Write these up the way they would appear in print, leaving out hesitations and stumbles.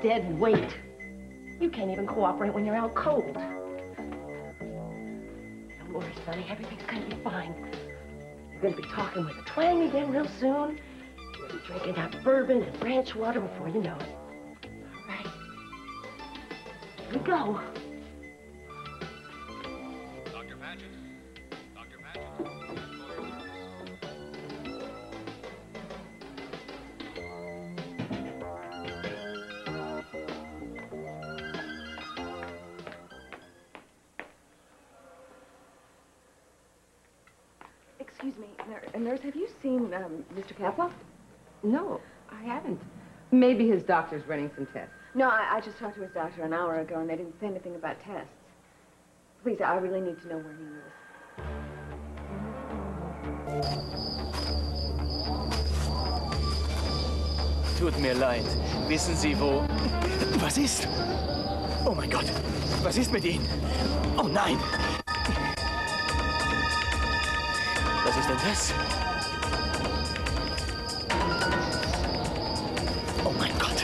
dead weight. You can't even cooperate when you're out cold. Don't worry, Sonny. Everything's gonna be fine. You're gonna be talking with a twang again real soon. You're gonna be drinking that bourbon and ranch water before you know it. All right. Here we go. Dr. Paget. Dr. Paget. Excuse me, nurse, have you seen Mr. Capwell? No, I haven't. Maybe his doctor's running some tests. No, I just talked to his doctor an hour ago, and they didn't say anything about tests. Please, I really need to know where he is. Tut mir leid. Wissen Sie wo? Was ist? Oh mein Gott. Was ist mit Ihnen? Oh nein. Was ist denn das? Oh mein Gott.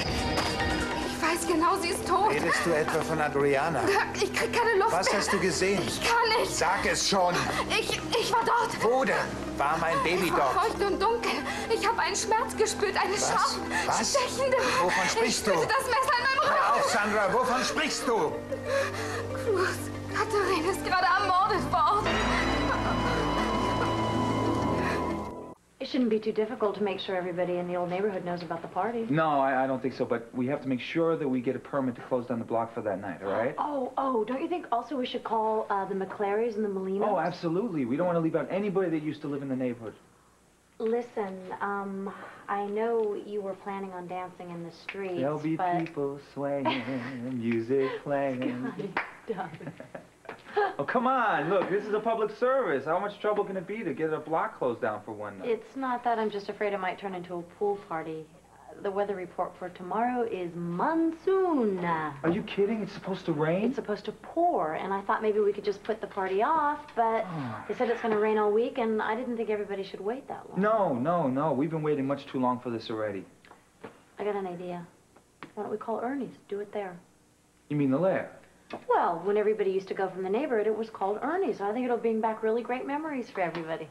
Ich weiß genau, sie ist tot. Redest du etwa von Adriana? Ich krieg keine Luft Was mehr. hast du gesehen? Ich kann nicht. Sag es schon. Ich war dort. Wo denn? War mein Baby Ich war dort? feucht und dunkel. Ich habe einen Schmerz gespürt, eine scharfe, Was? stechende. Wovon sprichst du? Ich spürte das Messer in meinem Hör Rücken. auf, Sandra, wovon sprichst du? Cruz, Katharina ist gerade ermordet worden. It shouldn't be too difficult to make sure everybody in the old neighborhood knows about the party. No, I don't think so, but we have to make sure that we get a permit to close down the block for that night, all right? Oh, don't you think also we should call the McClarys and the Molinos? Oh, absolutely. We don't want to leave out anybody that used to live in the neighborhood. Listen, I know you were planning on dancing in the streets, There'll be but... people swaying, music playing. Scotty, Oh, come on. Look, this is a public service. How much trouble can it be to get a block closed down for one night? It's not that. I'm just afraid it might turn into a pool party. The weather report for tomorrow is monsoon. Are you kidding? It's supposed to rain? It's supposed to pour, and I thought maybe we could just put the party off, but they said it's going to rain all week, and I didn't think everybody should wait that long. No. We've been waiting much too long for this already. I got an idea. Why don't we call Ernie's? Do it there. You mean the lair? Well, when everybody used to go from the neighborhood, it was called Ernie's. I think it'll bring back really great memories for everybody.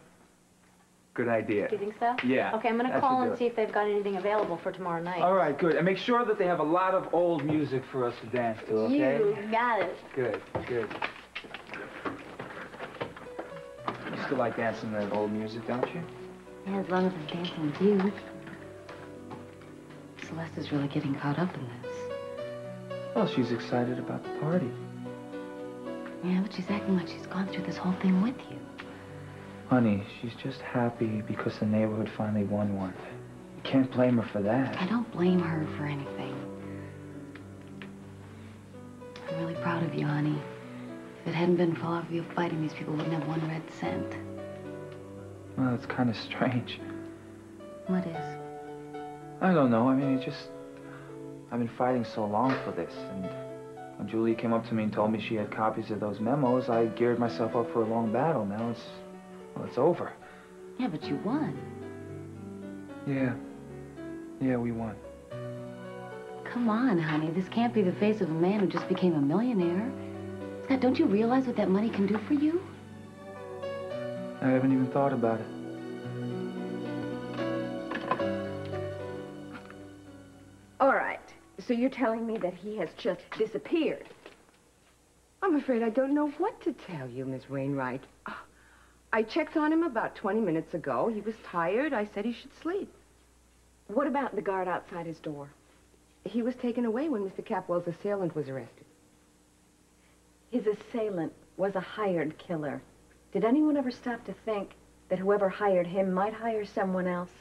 Good idea. Do you think so? Yeah. Okay, I'm going to that call should and do it. see if they've got anything available for tomorrow night. All right, good. And make sure that they have a lot of old music for us to dance to, okay? You got it. Good. You still like dancing to that old music, don't you? Yeah, as long as I'm dancing with you. Celeste is really getting caught up in this. Well, she's excited about the party. Yeah, but she's acting like she's gone through this whole thing with you. Honey, she's just happy because the neighborhood finally won one. You can't blame her for that. I don't blame her for anything. I'm really proud of you, honey. If it hadn't been for all of you fighting, these people wouldn't have 1 red cent. Well, it's kind of strange. What is? I don't know. I mean, I've been fighting so long for this, and when Julia came up to me and told me she had copies of those memos, I geared myself up for a long battle. Now it's over. Yeah, but you won. Yeah, we won. Come on, honey. This can't be the face of a man who just became a millionaire. Scott, don't you realize what that money can do for you? I haven't even thought about it. All right. So you're telling me that he has just disappeared? I'm afraid I don't know what to tell you, Miss Wainwright. I checked on him about 20 minutes ago. He was tired. I said he should sleep. What about the guard outside his door? He was taken away when Mr. Capwell's assailant was arrested. His assailant was a hired killer. Did anyone ever stop to think that whoever hired him might hire someone else?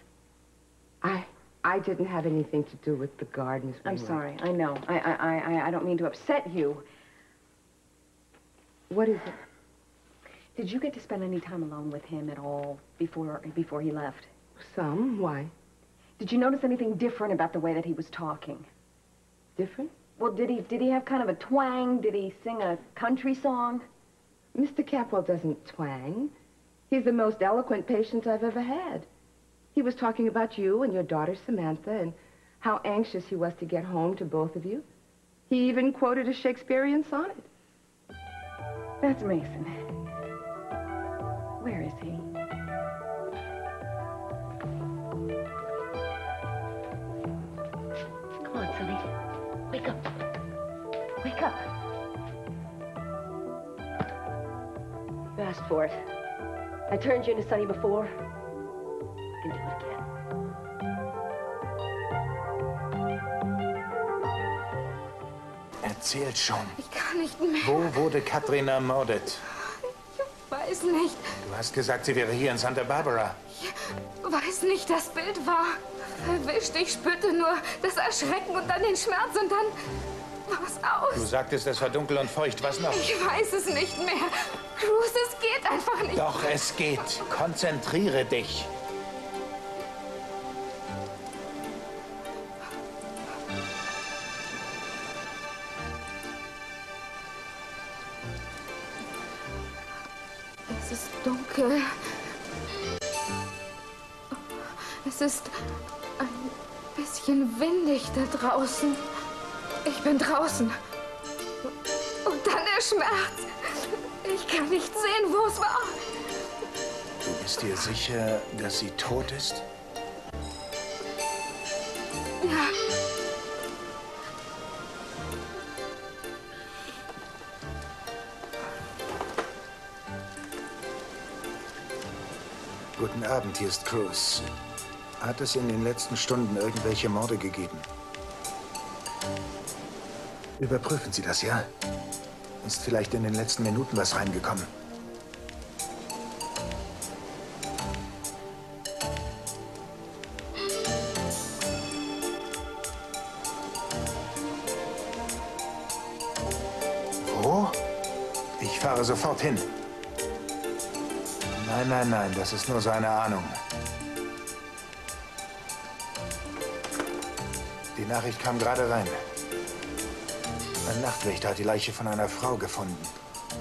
I didn't have anything to do with the guard, Miss Wainwright. I'm sorry. I know. I don't mean to upset you. What is it? Did you get to spend any time alone with him at all before he left? Some. Why? Did you notice anything different about the way that he was talking? Different? Well, did he have kind of a twang? Did he sing a country song? Mr. Capwell doesn't twang. He's the most eloquent patient I've ever had. He was talking about you and your daughter, Samantha, and how anxious he was to get home to both of you. He even quoted a Shakespearean sonnet. That's Mason. Where is he? Come on, Sonny. Wake up. Wake up. You asked for it. I turned you into Sonny before. I can do it again. Erzähl schon. Ich kann nicht mehr. Wo wurde Katrin ermordet? Ich weiß nicht. Du hast gesagt, sie wäre hier in Santa Barbara. Ich weiß nicht, das Bild war verwischt. Ich spürte nur das Erschrecken und dann den Schmerz und dann war es Du aus. sagtest, es war dunkel und feucht. Was noch? Ich weiß es nicht mehr. Cruz, es geht einfach nicht. Doch, es geht. Konzentriere dich. Es ist dunkel. Es ist ein bisschen windig da draußen. Ich bin draußen. Und dann der Schmerz. Ich kann nicht sehen, wo es war. Du bist dir sicher, dass sie tot ist? Ja. Guten Abend, hier ist Cruz. Hat es in den letzten Stunden irgendwelche Morde gegeben? Überprüfen Sie das, ja? Ist vielleicht in den letzten Minuten was reingekommen? Wo? Ich fahre sofort hin. Nein, nein, nein, das ist nur so eine Ahnung. Die Nachricht kam gerade rein. Ein Nachtwächter hat die Leiche von einer Frau gefunden.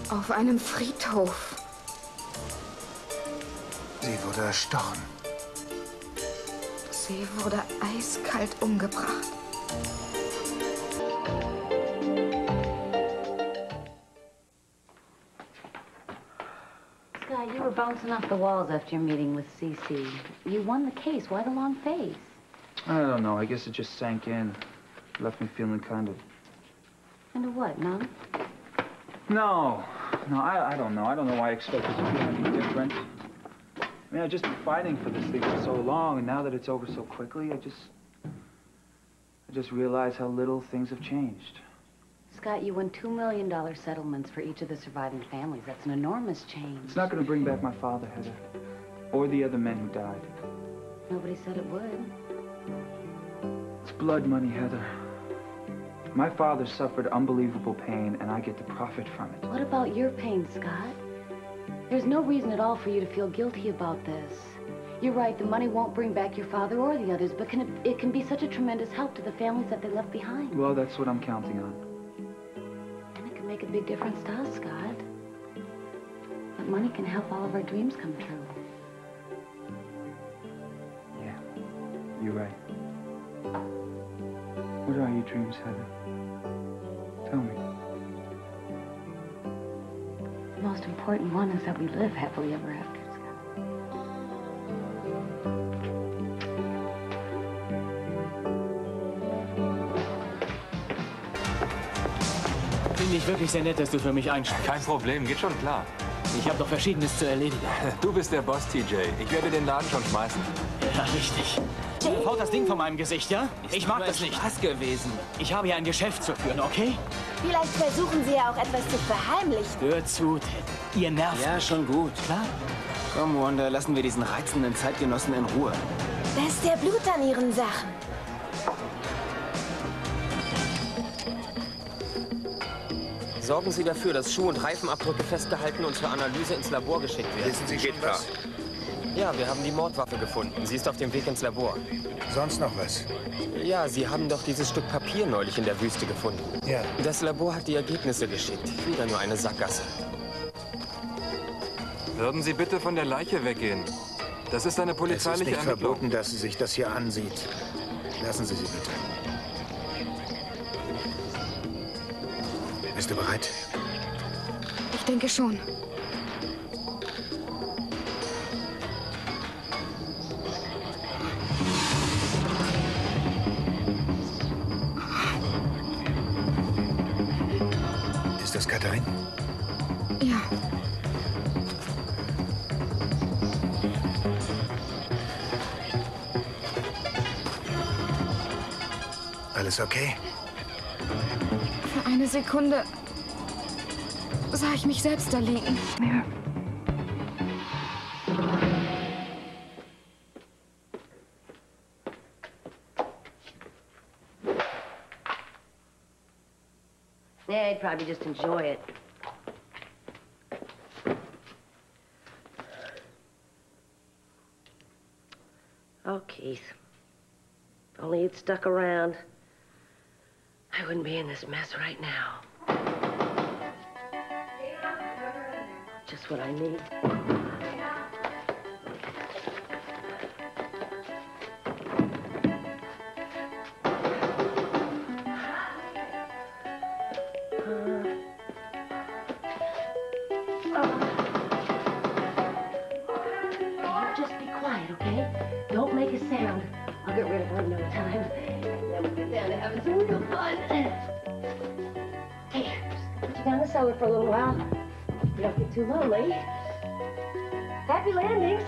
Auf einem Friedhof. Sie wurde erstochen. Sie wurde eiskalt umgebracht. Scott, you were bouncing off the walls after your meeting with CC. You won the case. Why the long face? I don't know. I guess it just sank in. Left me feeling kind of... Kind of what, numb? No, I don't know. I don't know why I expected to feel any different. I mean, I've just been fighting for this thing for so long, and now that it's over so quickly, I just realize how little things have changed. Scott, you won $2 million settlements for each of the surviving families. That's an enormous change. It's not going to bring back my father, Heather, or the other men who died. Nobody said it would. It's blood money, Heather. My father suffered unbelievable pain, and I get to profit from it. What about your pain, Scott? There's no reason at all for you to feel guilty about this. You're right, the money won't bring back your father or the others, but it can be such a tremendous help to the families that they left behind. Well, that's what I'm counting on. And it can make a big difference to us, Scott. That money can help all of our dreams come true. Yeah, you're right. What are your dreams, Heather? Tell me. The most important one is that we live happily ever after, Scott. Finde ich wirklich sehr nett, dass du für mich einspringst. Kein Problem, geht schon klar. Ich habe doch Verschiedenes zu erledigen. Du bist der Boss, TJ. Ich werde den Laden schon schmeißen. Ja, richtig. Haut das Ding von meinem Gesicht, ja? Ich mag das nicht. Spaß gewesen. Ich habe hier ein Geschäft zu führen, okay? Vielleicht versuchen Sie ja auch etwas zu verheimlichen. Hör zu, Ted. Ihr nervt. Ja, schon gut. Klar? Komm, Wanda, lassen wir diesen reizenden Zeitgenossen in Ruhe. Da ist der Blut an Ihren Sachen. Sorgen Sie dafür, dass Schuh- und Reifenabdrücke festgehalten und zur Analyse ins Labor geschickt werden. Wissen Sie schon was? Ja, wir haben die Mordwaffe gefunden. Sie ist auf dem Weg ins Labor. Sonst noch was? Ja, Sie haben doch dieses Stück Papier neulich in der Wüste gefunden. Ja. Das Labor hat die Ergebnisse geschickt. Wieder nur eine Sackgasse. Würden Sie bitte von der Leiche weggehen? Das ist eine Es ist polizeiliche nicht Ermittlung. verboten, dass sie sich das hier ansieht. Lassen Sie sie bitte. Bist du bereit? Ich denke schon. Ist das Katharin? Ja. Alles okay? Für eine Sekunde sah ich mich selbst da liegen. Ja. Yeah, he'd probably just enjoy it. Oh, Keith. If only you'd stuck around, I wouldn't be in this mess right now. Just what I need. Just be quiet, okay? Don't make a sound. I'll get rid of her in no time. Then we'll get down to having some real fun. Hey, just put you down the cellar for a little while. You don't get too lonely. Happy landings.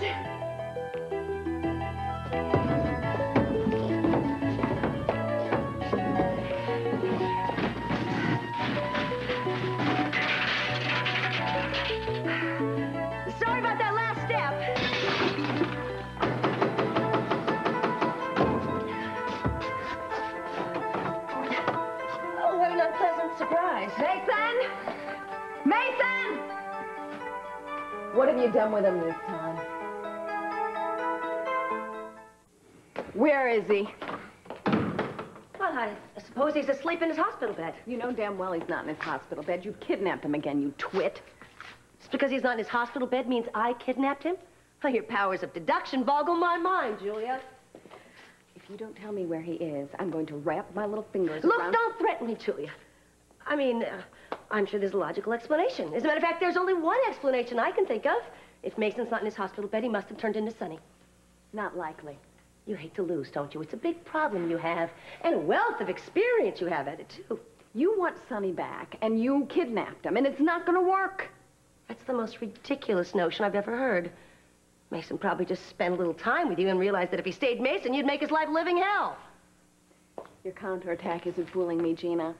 Sorry about that last step. Oh, what an unpleasant surprise. Mason! Mason! What have you done with him this time? Where is he? Well, I suppose he's asleep in his hospital bed. You know damn well he's not in his hospital bed. You kidnapped him again, you twit. Just because he's not in his hospital bed means I kidnapped him? Well, your powers of deduction boggle my mind, Julia. If you don't tell me where he is, I'm going to wrap my little fingers Look, around... don't threaten me, Julia. I mean, I'm sure there's a logical explanation. As a matter of fact, there's only one explanation I can think of. If Mason's not in his hospital bed, he must have turned into Sonny. Not likely. You hate to lose, don't you? It's a big problem you have, and a wealth of experience you have at it, too. You want Sonny back, and you kidnapped him, and it's not going to work. That's the most ridiculous notion I've ever heard. Mason probably just spent a little time with you and realized that if he stayed Mason, you'd make his life living hell. Your counterattack isn't fooling me, Gina.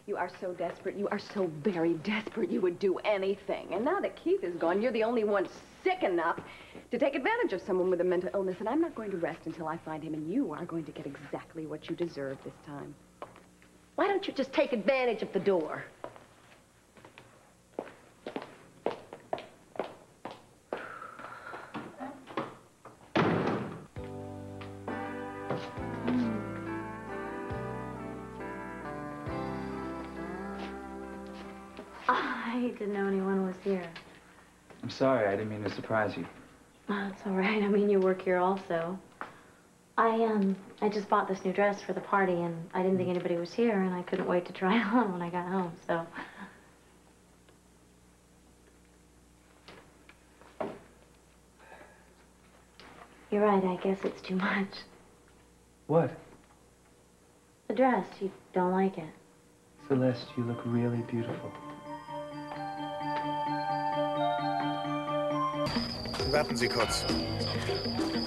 You are so desperate. You are so very desperate. You would do anything. And now that Keith is gone, you're the only one sick enough to take advantage of someone with a mental illness. And I'm not going to rest until I find him. And you are going to get exactly what you deserve this time. Why don't you just take advantage of the door? I didn't know anyone was here. I'm sorry, I didn't mean to surprise you. Oh, it's all right. I mean, you work here also. I just bought this new dress for the party, and I didn't think anybody was here, and I couldn't wait to try it on when I got home, so... You're right, I guess it's too much. What? The dress, you don't like it. Celeste, you look really beautiful. Warten Sie kurz.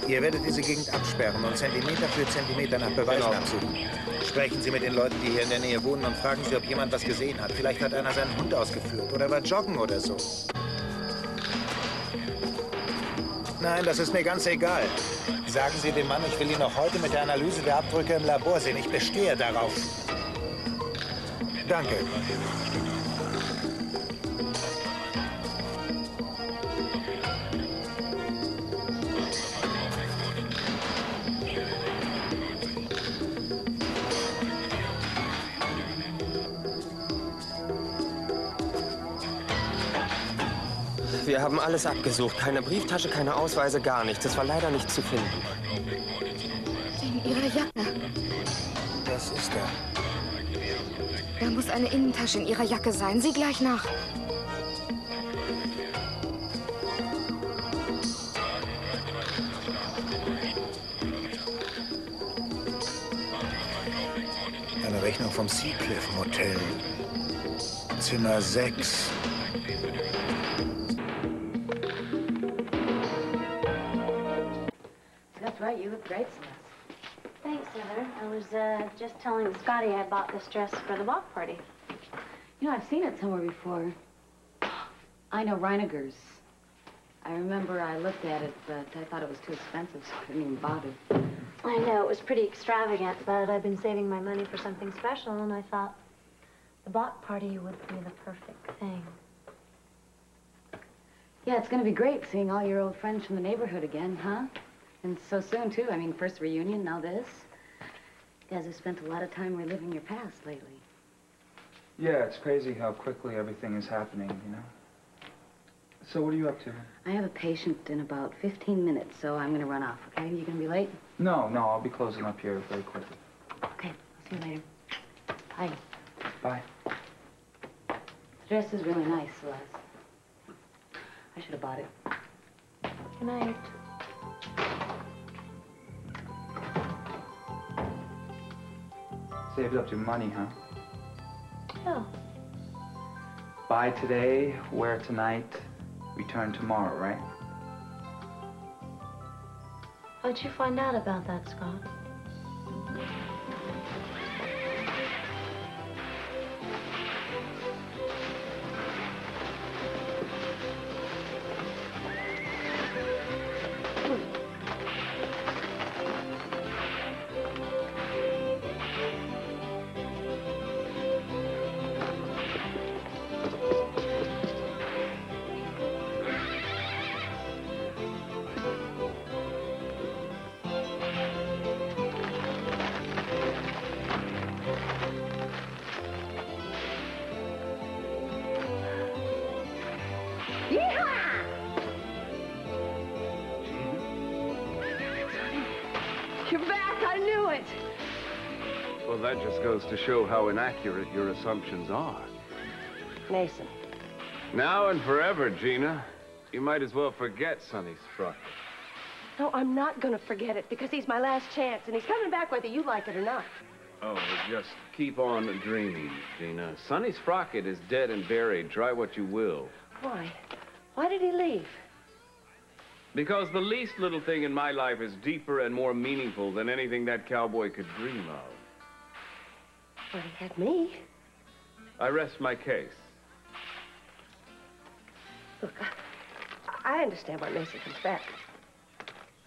Ihr werdet diese Gegend absperren und Zentimeter für Zentimeter nach Beweisen absuchen. Sprechen Sie mit den Leuten, die hier in der Nähe wohnen, und fragen Sie, ob jemand was gesehen hat. Vielleicht hat einer seinen Hund ausgeführt oder war joggen oder so. Nein, das ist mir ganz egal. Sagen Sie dem Mann, ich will ihn noch heute mit der Analyse der Abdrücke im Labor sehen. Ich bestehe darauf. Danke. Wir haben alles abgesucht. Keine Brieftasche, keine Ausweise, gar nichts. Es war leider nicht zu finden. Wegen Ihrer Jacke. muss eine Innentasche in ihrer Jacke sein. Sieh gleich nach. Eine Rechnung vom Seacliff Motel. Zimmer 6. That's right, you look great, Celeste. Thanks, Heather. I was just telling Scotty I bought this dress for the block party. You know, I've seen it somewhere before. I know Reiniger's. I remember I looked at it, but I thought it was too expensive, so I didn't even bother. I know, it was pretty extravagant, but I've been saving my money for something special, and I thought the block party would be the perfect thing. Yeah, it's going to be great seeing all your old friends from the neighborhood again, huh? And so soon, too. I mean, first reunion, now this. You guys have spent a lot of time reliving your past lately. Yeah, it's crazy how quickly everything is happening, you know? So what are you up to? I have a patient in about 15 minutes, so I'm going to run off, okay? You going to be late? No, I'll be closing up here very quickly. Okay, I'll see you later. Bye. Bye. The dress is really nice, Celeste. I should have bought it. Good night. Saved up your money, huh? Oh. Buy today, wear tonight, return tomorrow, right? How'd you find out about that, Scott? You're back. I knew it. Well, that just goes to show how inaccurate your assumptions are. Mason. Now and forever, Gina. You might as well forget Sonny's Sprocket. No, I'm not going to forget it because he's my last chance, and he's coming back whether you like it or not. Oh, well, just keep on dreaming, Gina. Sonny Sprocket is dead and buried. Try what you will. Why? Why did he leave? Because the least little thing in my life is deeper and more meaningful than anything that cowboy could dream of. Well, he had me. I rest my case. Look, I understand why Mason comes back.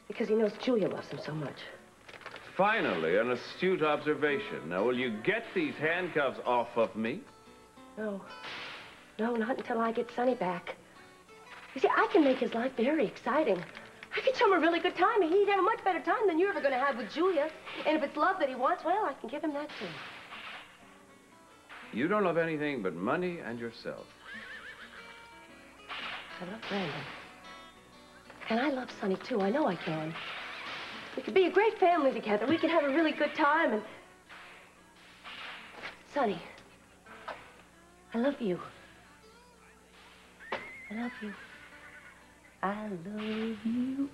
Because he knows Julia loves him so much. Finally, an astute observation. Now, will you get these handcuffs off of me? No. No, not until I get Sonny back. You see, I can make his life very exciting. I could show him a really good time, and he'd have a much better time than you're ever going to have with Julia. And if it's love that he wants, well, I can give him that, too. You don't love anything but money and yourself. I love Brandon. And I love Sonny, too. I know I can. We could be a great family together. We could have a really good time, and... Sonny, I love you. I love you. I love you.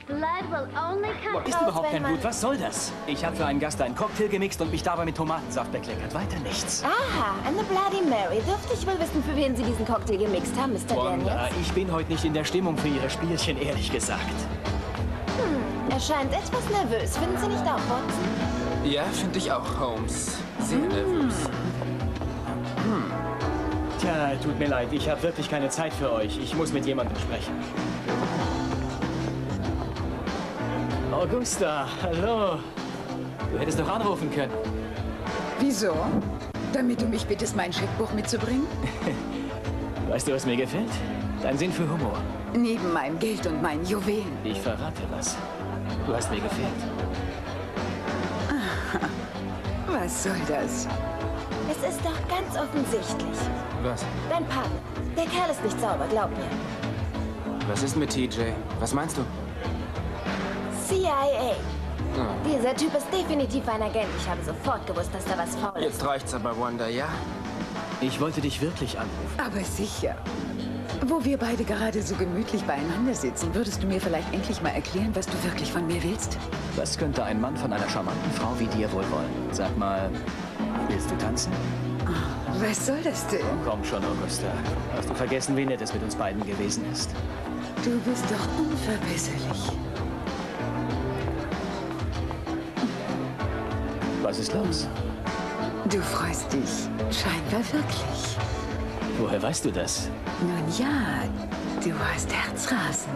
Blood will only come Ist überhaupt kein Blut. Was soll das? Ich habe für einen Gast einen Cocktail gemixt und mich dabei mit Tomatensaft bekleckert. Weiter nichts. Aha, eine Bloody Mary. Dürfte ich wohl wissen, für wen Sie diesen Cocktail gemixt haben, Mr. Daniels? Ich bin heute nicht in der Stimmung für Ihre Spielchen, ehrlich gesagt. Er scheint etwas nervös. Finden Sie nicht auch, Watson? Ja, finde ich auch, Holmes. Sehr nervös. Tja, tut mir leid. Ich habe wirklich keine Zeit für euch. Ich muss mit jemandem sprechen. Augusta, hallo. Du hättest doch anrufen können. Wieso? Damit du mich bittest, mein Scheckbuch mitzubringen? Weißt du, was mir gefällt? Dein Sinn für Humor. Neben meinem Geld und meinen Juwelen. Ich verrate was. Du hast mir gefehlt. Was soll das? Es ist doch ganz offensichtlich. Was? Dein Partner. Der Kerl ist nicht sauber, glaub mir. Was ist mit TJ? Was meinst du? CIA. Dieser Typ ist definitiv ein Agent. Ich habe sofort gewusst, dass da was faul ist. Jetzt reicht's aber, Wanda, ja? Ich wollte dich wirklich anrufen. Aber sicher. Wo wir beide gerade so gemütlich beieinander sitzen, würdest du mir vielleicht endlich mal erklären, was du wirklich von mir willst? Was könnte ein Mann von einer charmanten Frau wie dir wohl wollen? Sag mal, willst du tanzen? Oh, was soll das denn? Komm schon, Augusta. Hast du vergessen, wie nett es mit uns beiden gewesen ist? Du bist doch unverbesserlich. Was ist los? Du freust dich scheinbar wirklich. Woher weißt du das? Nun ja, du hast Herzrasen.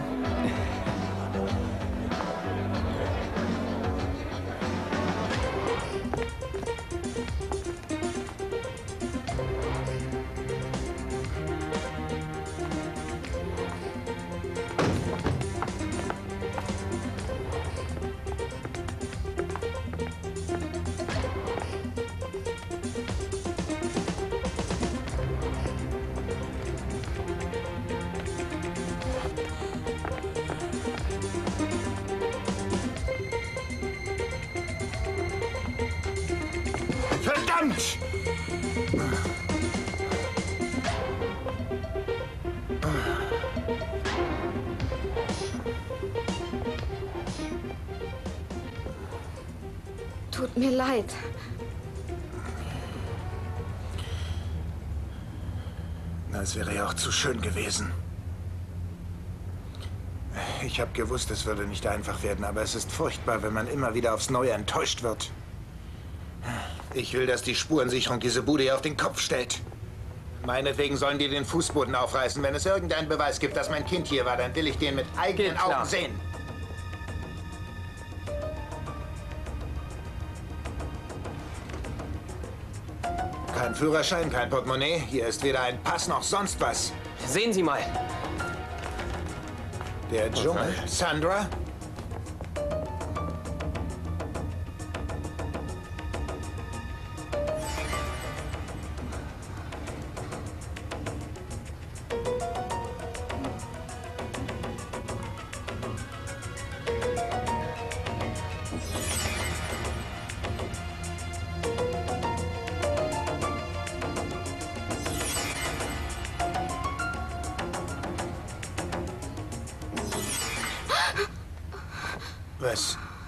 Verdammt! Tut mir leid. Das wäre ja auch zu schön gewesen. Ich habe gewusst, es würde nicht einfach werden, aber es ist furchtbar, wenn man immer wieder aufs Neue enttäuscht wird. Ich will, dass die Spurensicherung diese Bude hier auf den Kopf stellt. Meinetwegen sollen die den Fußboden aufreißen. Wenn es irgendeinen Beweis gibt, dass mein Kind hier war, dann will ich den mit eigenen Augen sehen. Kein Führerschein, kein Portemonnaie. Hier ist weder ein Pass noch sonst was. Sehen Sie mal. Der Dschungel. Sandra?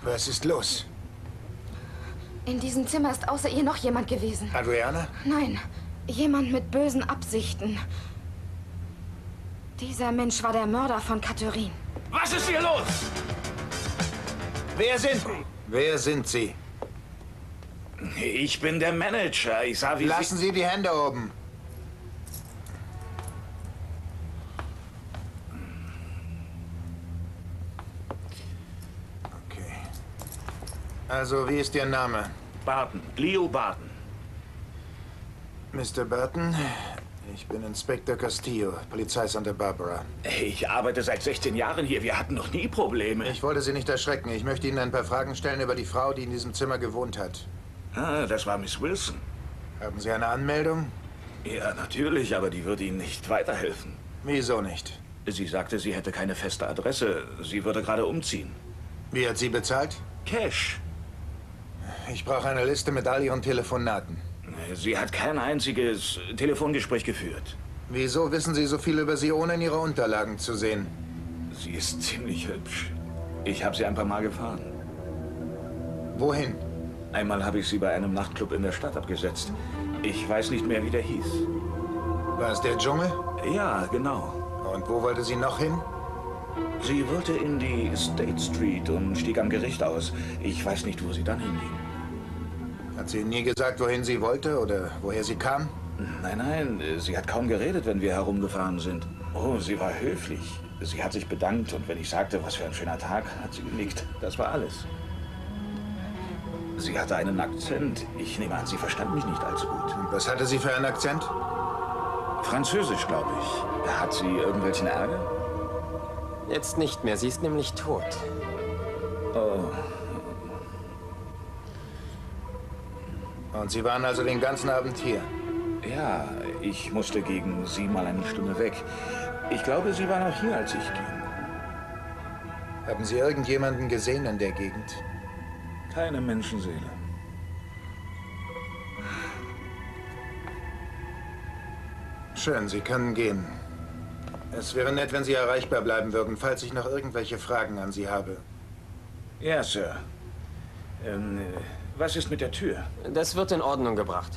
Was ist los? In diesem Zimmer ist außer ihr noch jemand gewesen. Adriana? Nein, jemand mit bösen Absichten. Dieser Mensch war der Mörder von Katharine. Was ist hier los? Wer sind Sie? Wer sind Sie? Ich bin der Manager. Ich sah, wie Lassen Sie die Hände oben. Also, wie ist Ihr Name? Barton. Leo Barton. Mr. Barton, ich bin Inspektor Castillo, Polizei Santa Barbara. Ich arbeite seit 16 Jahren hier. Wir hatten noch nie Probleme. Ich wollte Sie nicht erschrecken. Ich möchte Ihnen ein paar Fragen stellen über die Frau, die in diesem Zimmer gewohnt hat. Ah, das war Miss Wilson. Haben Sie eine Anmeldung? Ja, natürlich, aber die würde Ihnen nicht weiterhelfen. Wieso nicht? Sie sagte, sie hätte keine feste Adresse. Sie würde gerade umziehen. Wie hat sie bezahlt? Cash. Ich brauche eine Liste mit all Ihren Telefonaten. Sie hat kein einziges Telefongespräch geführt. Wieso wissen Sie so viel über sie, ohne in Ihre Unterlagen zu sehen? Sie ist ziemlich hübsch. Ich habe sie ein paar Mal gefahren. Wohin? Einmal habe ich sie bei einem Nachtclub in der Stadt abgesetzt. Ich weiß nicht mehr, wie der hieß. War es der Dschungel? Ja, genau. Und wo wollte sie noch hin? Sie wollte in die State Street und stieg am Gericht aus. Ich weiß nicht, wo sie dann hinging. Hat sie nie gesagt, wohin sie wollte oder woher sie kam? Nein, nein. Sie hat kaum geredet, wenn wir herumgefahren sind. Oh, sie war höflich. Sie hat sich bedankt und wenn ich sagte, was für ein schöner Tag, hat sie genickt. Das war alles. Sie hatte einen Akzent. Ich nehme an, sie verstand mich nicht allzu gut. Und was hatte sie für einen Akzent? Französisch, glaube ich. Hat sie irgendwelchen Ärger? Jetzt nicht mehr. Sie ist nämlich tot. Oh. Und Sie waren also den ganzen Abend hier? Ja, ich musste gegen 7 mal eine Stunde weg. Ich glaube, sie war noch hier, als ich ging. Haben Sie irgendjemanden gesehen in der Gegend? Keine Menschenseele. Schön, Sie können gehen. Es wäre nett, wenn Sie erreichbar bleiben würden, falls ich noch irgendwelche Fragen an Sie habe. Ja, Sir. Was ist mit der Tür? Das wird in Ordnung gebracht.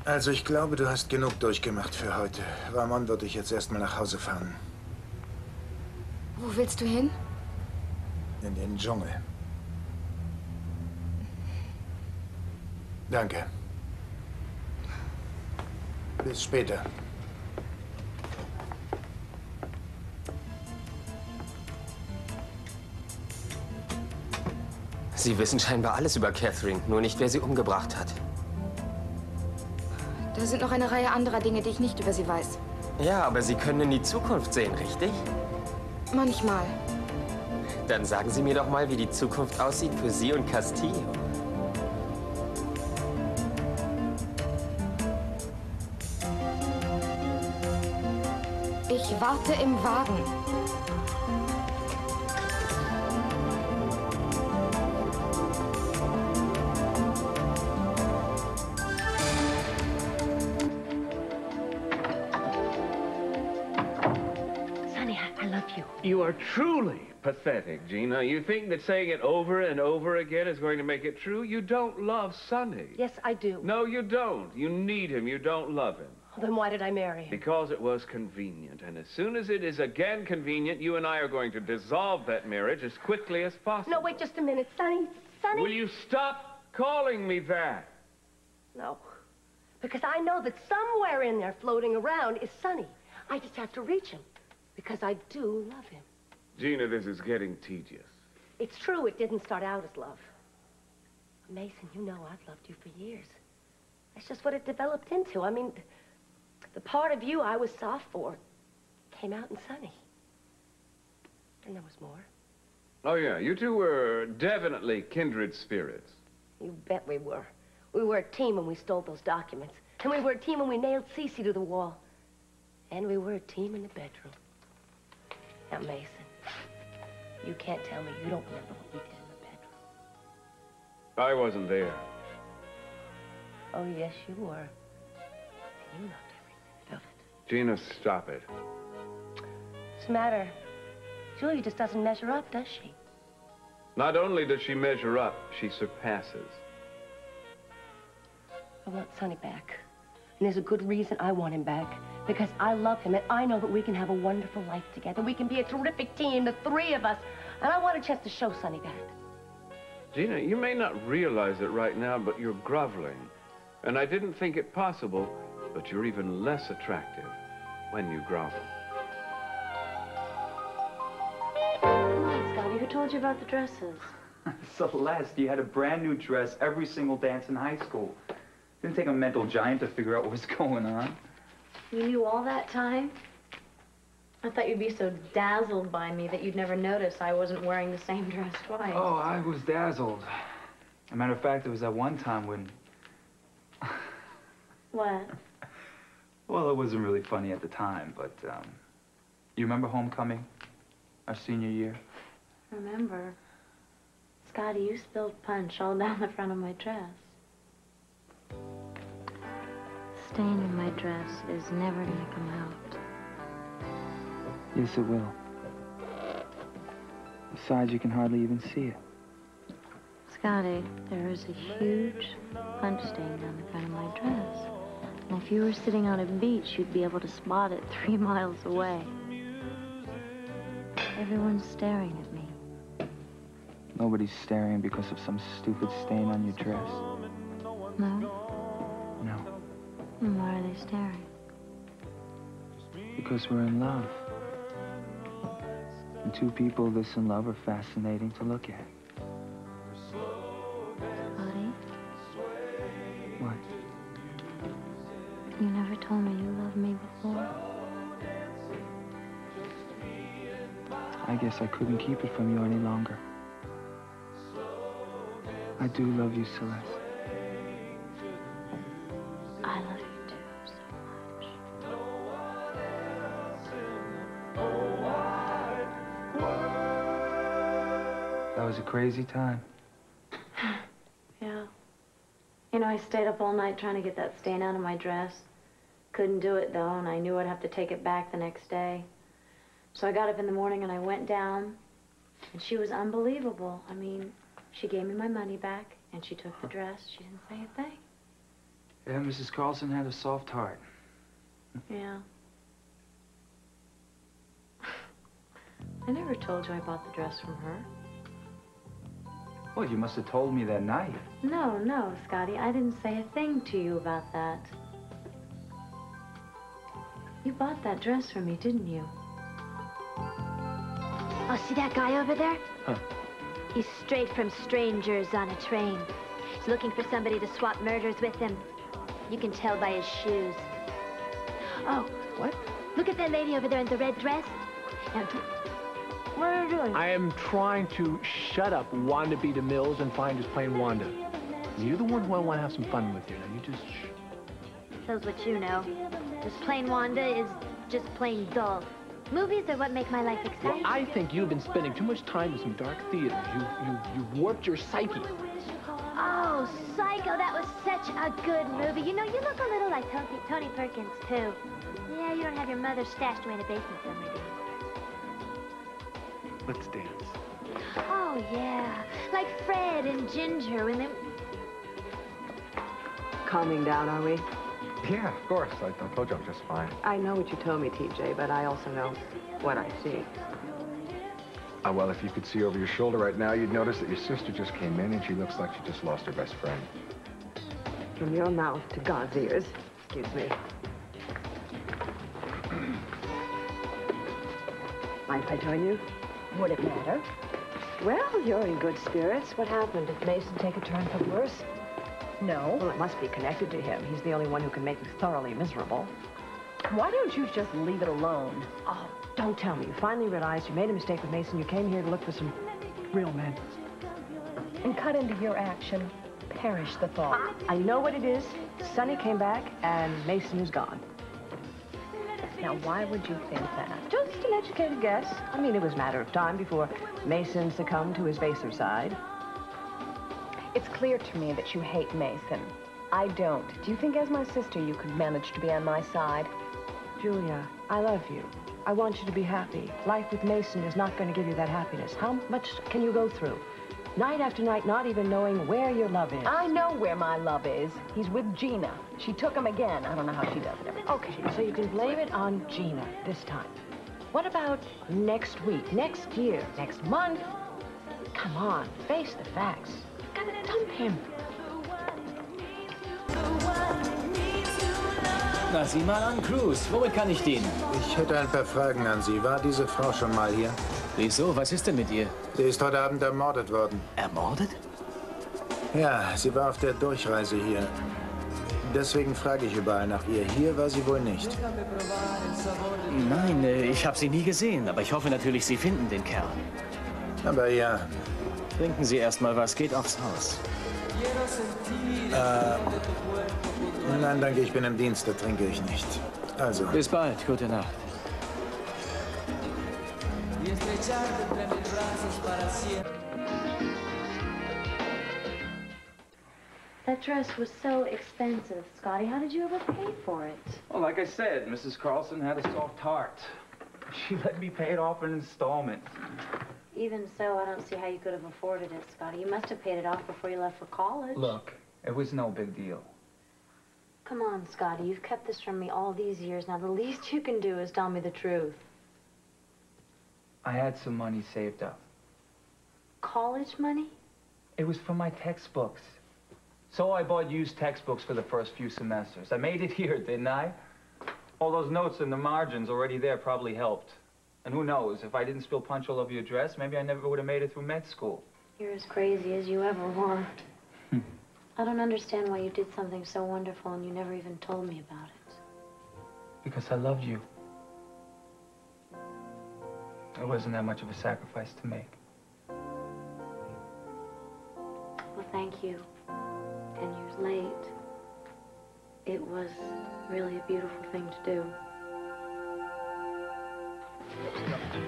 Also, ich glaube, du hast genug durchgemacht für heute. Ramon wird dich jetzt erstmal nach Hause fahren. Wo willst du hin? In den Dschungel. Danke. Bis später. Sie wissen scheinbar alles über Catherine, nur nicht, wer sie umgebracht hat. Da sind noch eine Reihe anderer Dinge, die ich nicht über sie weiß. Ja, aber Sie können in die Zukunft sehen, richtig? Manchmal. Dann sagen Sie mir doch mal, wie die Zukunft aussieht für Sie und Castillo. Ich warte im Wagen. You are truly pathetic, Gina. You think that saying it over and over again is going to make it true? You don't love Sonny. Yes, I do. No, you don't. You need him. You don't love him. Well, then why did I marry him? Because it was convenient. And as soon as it is again convenient, you and I are going to dissolve that marriage as quickly as possible. No, wait just a minute. Sonny, Sonny. Will you stop calling me that? No. Because I know that somewhere in there floating around is Sonny. I just have to reach him. Because I do love him. Gina, this is getting tedious. It's true, it didn't start out as love. Mason, you know I've loved you for years. That's just what it developed into. I mean, the part of you I was soft for came out in Sonny. And there was more. Oh, yeah, you two were definitely kindred spirits. You bet we were. We were a team when we stole those documents. And we were a team when we nailed Cece to the wall. And we were a team in the bedroom. Now, Mason, you can't tell me you don't remember what we did in the bedroom. I wasn't there. Oh, yes, you were. You loved every minute of it. Gina, stop it. What's the matter? Julia just doesn't measure up, does she? Not only does she measure up, she surpasses. I want Sonny back. And there's a good reason I want him back. Because I love him, and I know that we can have a wonderful life together. We can be a terrific team, the three of us. And I want a chance to show Sonny that. Gina, you may not realize it right now, but you're groveling. And I didn't think it possible, but you're even less attractive when you grovel. Come on, Scotty, who told you about the dresses? Celeste, you had a brand new dress every single dance in high school. Didn't take a mental giant to figure out what was going on. You knew all that time? I thought you'd be so dazzled by me that you'd never notice I wasn't wearing the same dress twice. Oh, I was dazzled. As a matter of fact, there was that one time when... What? Well, it wasn't really funny at the time, but, you remember homecoming? Our senior year? Remember. Scotty, you spilled punch all down the front of my dress. The stain in my dress is never gonna come out. Yes, it will. Besides, you can hardly even see it. Scotty, there is a huge punch stain down the front of my dress. And if you were sitting on a beach, you'd be able to spot it 3 miles away. Everyone's staring at me. Nobody's staring because of some stupid stain on your dress. No? No. Then why are they staring? Because we're in love. And two people this in love are fascinating to look at. Scotty? What? You never told me you loved me before. I guess I couldn't keep it from you any longer. I do love you, Celeste. I love you too so much. That was a crazy time. Yeah. You know, I stayed up all night trying to get that stain out of my dress. Couldn't do it, though, and I knew I'd have to take it back the next day. So I got up in the morning and I went down, and she was unbelievable. I mean, she gave me my money back, and she took the dress. She didn't say a thing. Yeah, Mrs. Carlson had a soft heart. Yeah. I never told you I bought the dress from her. Well, you must have told me that night. No, Scotty. I didn't say a thing to you about that. You bought that dress for me, didn't you? Oh, see that guy over there? Huh. He's straight from strangers on a train. He's looking for somebody to swap murders with him. You can tell by his shoes. Oh. What? Look at that lady over there in the red dress. Now, what are you doing? I am trying to shut up Wanda B. DeMills and find just plain Wanda. You're the one who I want to have some fun with here. Now, you just shh. So's what you know. This plain Wanda is just plain dull. Movies are what make my life exciting. Well, I think you've been spending too much time in some dark theaters. You've warped your psyche. Oh, Psycho, that was such a good movie. You know, you look a little like Tony Perkins, too. Yeah, you don't have your mother stashed away in a basement somewhere, do you? Let's dance. Oh, yeah. Like Fred and Ginger when they... Calming down, are we? Yeah, of course. I told you I'm just fine. I know what you told me, TJ, but I also know what I see. Well, if you could see over your shoulder right now, you'd notice that your sister just came in and she looks like she just lost her best friend. From your mouth to God's ears. Excuse me. Mind if I join you? Would it matter? Well, you're in good spirits. What happened? Did Mason take a turn for the worse? No. Well, it must be connected to him. He's the only one who can make you thoroughly miserable. Why don't you just leave it alone? Oh, don't tell me. You finally realized you made a mistake with Mason. You came here to look for some real men. And cut into your action. Perish the thought. I know what it is. Sonny came back, and Mason is gone. Now, why would you think that? Just an educated guess. I mean, it was a matter of time before Mason succumbed to his baser side. It's clear to me that you hate Mason. I don't. Do you think as my sister you could manage to be on my side? Julia, I love you. I want you to be happy. Life with Mason is not going to give you that happiness. How much can you go through? Night after night, not even knowing where your love is. I know where my love is. He's with Gina. She took him again. I don't know how she does it. Okay, so you can blame it on Gina this time. What about next week, next year, next month? Come on, face the facts. You've got to dump him. Na, sieh mal an, Cruz. Womit kann ich dienen? Ich hätte ein paar Fragen an Sie. War diese Frau schon mal hier? Wieso? Was ist denn mit ihr? Sie ist heute Abend ermordet worden. Ermordet? Ja, sie war auf der Durchreise hier. Deswegen frage ich überall nach ihr. Hier war sie wohl nicht. Nein, ich habe sie nie gesehen. Aber ich hoffe natürlich, Sie finden den Kerl. Aber ja. Trinken Sie erst mal was. Geht aufs Haus. Nein, danke, ich bin im Dienst, da trinke ich nicht. Also. Bis bald, gute Nacht. That dress was so expensive, Scotty. How did you ever pay for it? Well, like I said, Mrs. Carlson had a soft heart. She let me pay it off in installments. Even so, I don't see how you could have afforded it, Scotty. You must have paid it off before you left for college. Look, it was no big deal. Come on, Scotty. You've kept this from me all these years. Now, the least you can do is tell me the truth. I had some money saved up. College money? It was for my textbooks. So I bought used textbooks for the first few semesters. I made it here, didn't I? All those notes in the margins already there probably helped. And who knows, if I didn't spill punch all over your dress, maybe I never would have made it through med school. You're as crazy as you ever were. I don't understand why you did something so wonderful and you never even told me about it. Because I loved you. It wasn't that much of a sacrifice to make. Well, thank you. 10 years late. It was really a beautiful thing to do.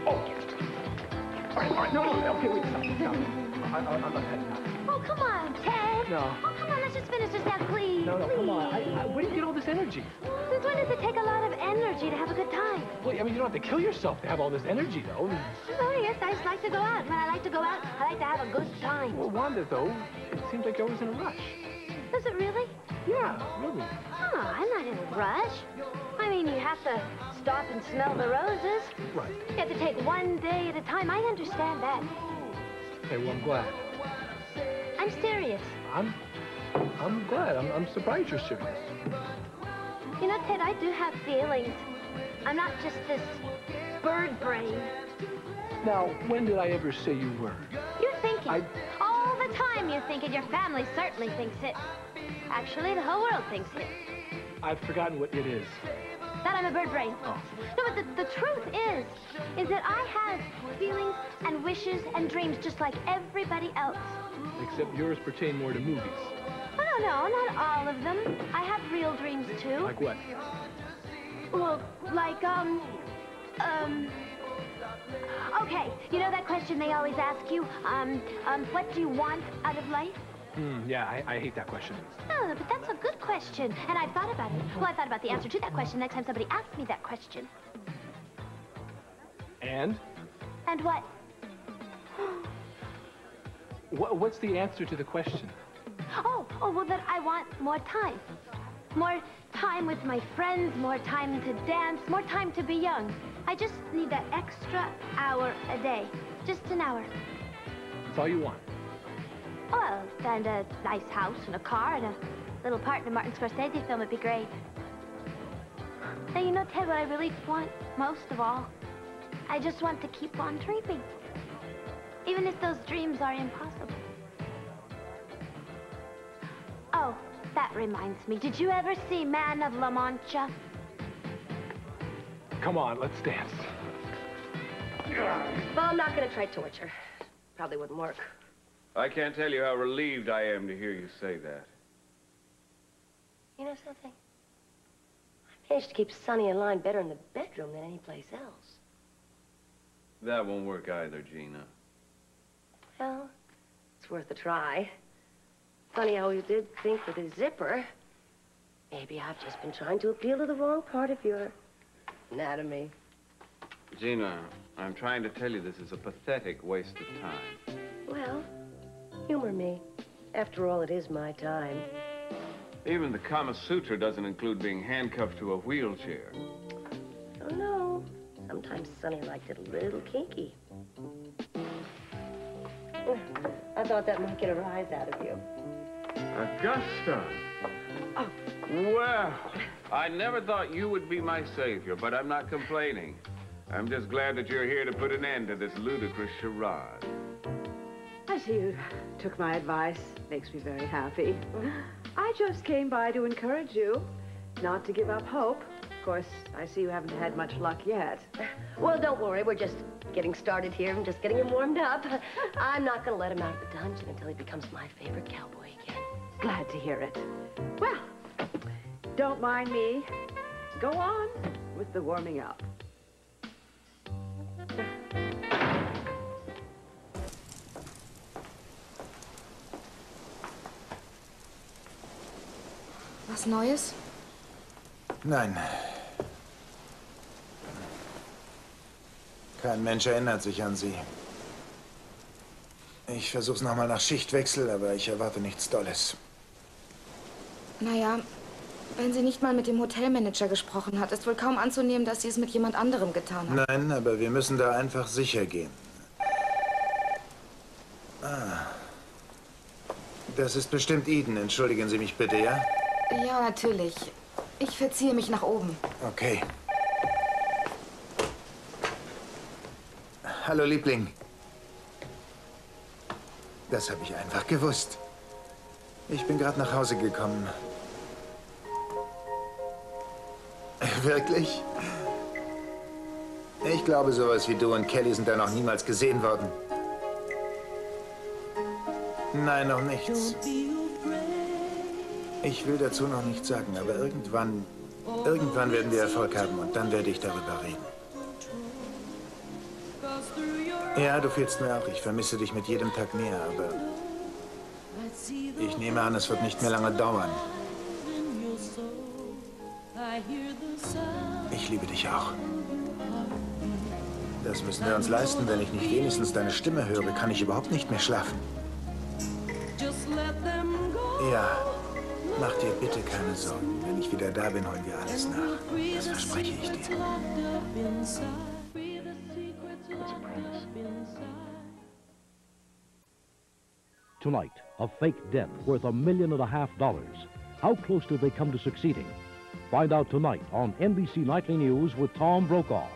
Oh. right. No, okay, wait, stop. I'm not heading out. Oh, come on, Ted. No. Oh, come on, let's just finish this now, please. No, come on. Where do you get all this energy? Since when does it take a lot of energy to have a good time? Well, I mean, you don't have to kill yourself to have all this energy, though. Oh, yes, I just like to go out. When I like to go out, I like to have a good time. Well, Wanda, though, it seems like you're always in a rush. Does it really? Yeah, really. Oh, I'm not in a rush. I mean, you have to stop and smell the roses. Right. You have to take one day at a time. I understand that. Okay, well, I'm glad. I'm serious. I'm glad. I'm surprised you're serious. You know, Ted, I do have feelings. I'm not just this bird brain. Now, when did I ever say you were? You're thinking. All the time you think it. Your family certainly thinks it. Actually, the whole world thinks it. I've forgotten what it is. That I'm a bird brain. Oh. No, but the truth is that I have feelings and wishes and dreams just like everybody else. Except yours pertain more to movies. Oh, no, not all of them. I have real dreams, too. Like what? Well, like, okay, you know that question they always ask you? What do you want out of life? Yeah, I hate that question. No, but that's a good question, and I've thought about it. Well, I thought about the answer to that question next time somebody asked me that question. And? And what? What's the answer to the question? Oh, well, that I want more time. More time with my friends, more time to dance, more time to be young. I just need that extra hour a day. Just an hour. That's all you want? Well, and a nice house and a car and a little part in a Martin Scorsese film would be great. Now, you know, Ted, what I really want most of all, I just want to keep on dreaming. Even if those dreams are impossible. Oh, that reminds me. Did you ever see Man of La Mancha? Come on, let's dance. Well, I'm not going to try torture. Probably wouldn't work. I can't tell you how relieved I am to hear you say that. You know something? I managed to keep Sonny in line better in the bedroom than any place else. That won't work either, Gina. Well, it's worth a try. Funny how you did think with his zipper. Maybe I've just been trying to appeal to the wrong part of your anatomy. Gina, I'm trying to tell you this is a pathetic waste of time. Well, humor me. After all, it is my time. Even the Kama Sutra doesn't include being handcuffed to a wheelchair. Oh, no. Sometimes Sonny liked it a little kinky. I thought that might get a rise out of you. Augusta! Oh. Well, I never thought you would be my savior, but I'm not complaining. I'm just glad that you're here to put an end to this ludicrous charade. I see you took my advice. Makes me very happy. I just came by to encourage you not to give up hope. Of course, I see you haven't had much luck yet. Well, don't worry. We're just getting started here and just getting him warmed up. I'm not going to let him out of the dungeon until he becomes my favorite cowboy again. Glad to hear it. Well, don't mind me. Go on with the warming up. Was Neues? Nein. Kein Mensch erinnert sich an sie. Ich versuch's nochmal nach Schichtwechsel, aber ich erwarte nichts Dolles. Naja, wenn sie nicht mal mit dem Hotelmanager gesprochen hat, ist wohl kaum anzunehmen, dass sie es mit jemand anderem getan hat. Nein, aber wir müssen da einfach sicher gehen. Ah. Das ist bestimmt Eden. Entschuldigen Sie mich bitte, ja? Ja, natürlich. Ich verziehe mich nach oben. Okay. Hallo, Liebling. Das habe ich einfach gewusst. Ich bin gerade nach Hause gekommen. Wirklich? Ich glaube, sowas wie du und Kelly sind da noch niemals gesehen worden. Nein, noch nichts. Ich will dazu noch nichts sagen, aber irgendwann werden wir Erfolg haben und dann werde ich darüber reden. Ja, du fehlst mir auch. Ich vermisse dich mit jedem Tag mehr, aber ich nehme an, es wird nicht mehr lange dauern. Ich liebe dich auch. Das müssen wir uns leisten. Wenn ich nicht wenigstens deine Stimme höre, kann ich überhaupt nicht mehr schlafen. Ja, mach dir bitte keine Sorgen. Wenn ich wieder da bin, holen wir alles nach. Das verspreche ich dir. Tonight, a fake death worth $1.5 million. How close did they come to succeeding? Find out tonight on NBC Nightly News with Tom Brokaw.